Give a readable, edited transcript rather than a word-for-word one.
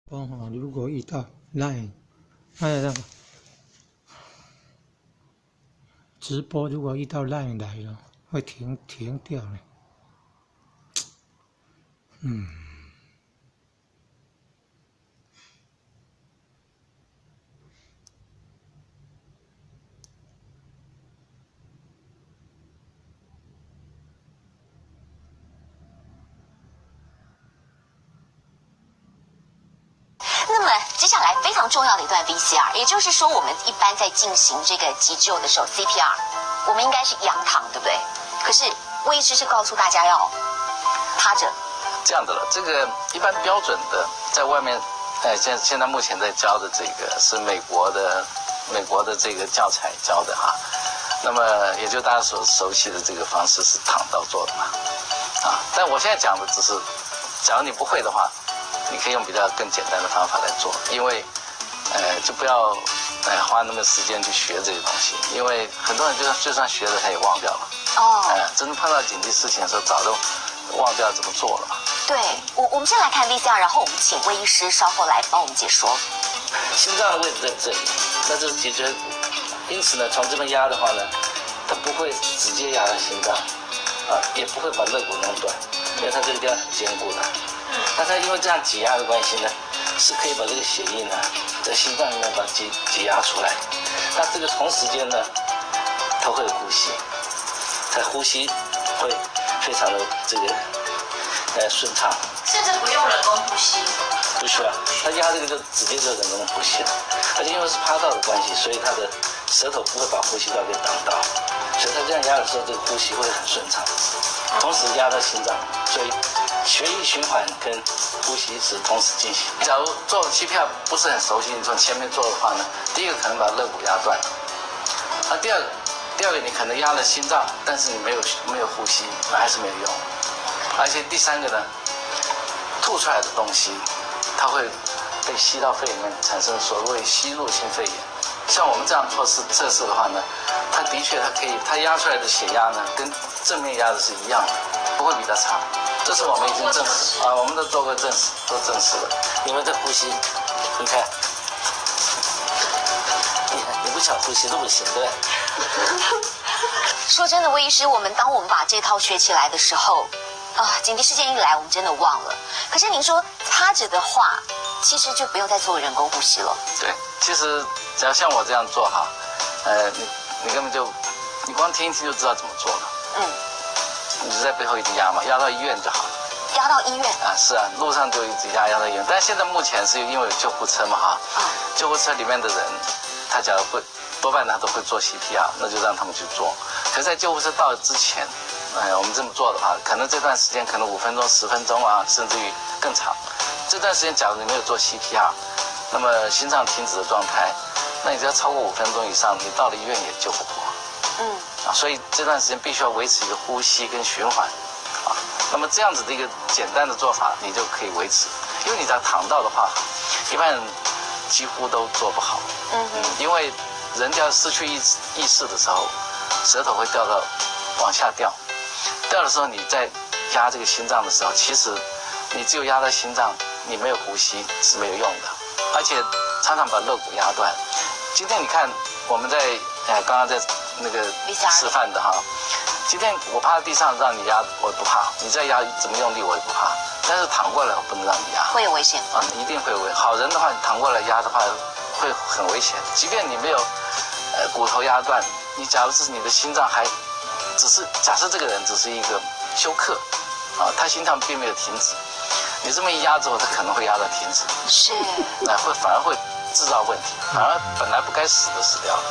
如果遇到 Line， 那个直播如果遇到 Line 来了，会停掉了。那么接下来非常重要的一段 VCR， 也就是说我们一般在进行这个急救的时候 CPR， 我们应该是仰躺，对不对？可是魏医师是告诉大家要趴着。这样的了，这个一般标准的在外面，现在目前在教的这个是美国的这个教材教的哈。那么也就大家所熟悉的这个方式是躺倒做的嘛，但我现在讲的只是，假如你不会的话，你可以用比较更简单的方法来做，因为就不要花那么时间去学这个东西，因为很多人就算学了他也忘掉了。真正碰到紧急事情的时候，早都忘掉怎么做了嘛。对，我们先来看 VCR， 然后我们请魏医师稍后来帮我们解说。心脏的位置在这里，那这是解决。因此呢，从这边压的话呢，它不会直接压到心脏，也不会把肋骨弄断，因为它这个地方很坚固的。那它因为这样挤压的关系呢，是可以把这个血液呢在心脏里面把挤压出来。那这个同时间呢，它会有呼吸，它呼吸会非常的这个顺畅，甚至不用人工呼吸，不需要，它压这个就直接就人工呼吸了，而且因为是趴道的关系，所以它的舌头不会把呼吸道给挡到，所以它这样压的时候，这个呼吸会很顺畅，同时压到心脏，所以血液循环跟呼吸是同时进行。假如做CPR不是很熟悉，你从前面做的话呢，第一个可能把肋骨压断，第二个你可能压了心脏，但是你没有呼吸，那还是没有用。而且第三个呢，吐出来的东西，它会被吸到肺里面，产生所谓吸入性肺炎。像我们这样测试的话呢，它的确它压出来的血压呢，跟正面压的是一样的，不会比它差。这是我们已经证实我们都做过证实了。你们在呼吸，你看，你不想呼吸都不行，对。说真的，魏医师，当我们把这套学起来的时候，紧急事件一来，我们真的忘了。可是您说趴着的话，其实就不用再做人工呼吸了。对，其实只要像我这样做哈，你根本你光听一听就知道怎么做了。你就在背后一直压嘛，压到医院就好了。压到医院？是啊，路上就一直压到医院。但是现在目前是因为有救护车嘛哈，救护车里面的人，他假如会多半他都会做 CPR， 那就让他们去做。可是在救护车到之前，我们这么做的话，可能这段时间可能5分钟、10分钟啊，甚至于更长。这段时间，假如你没有做 CPR， 那么心脏停止的状态，那你只要超过5分钟以上，你到了医院也救不活。所以这段时间必须要维持一个呼吸跟循环。那么这样子的一个简单的做法，你就可以维持。因为你只要躺到的话，一般人几乎都做不好。因为人要失去意识的时候，舌头会往下掉。掉的时候，你在压这个心脏的时候，其实你只有压到心脏，你没有呼吸是没有用的，而且常常把肋骨压断。今天你看我们在刚刚在那个示范的哈，今天我趴在地上让你压，我也不怕；你再压怎么用力我也不怕。但是躺过来我不能让你压，会有危险。一定会有危险。好人的话，你躺过来压的话会很危险。即便你没有骨头压断，你假如是你的心脏还只是假设这个人只是一个休克他心脏并没有停止，你这么一压之后，他可能会压到停止，是，反而会制造问题，反而本来不该死的死掉了。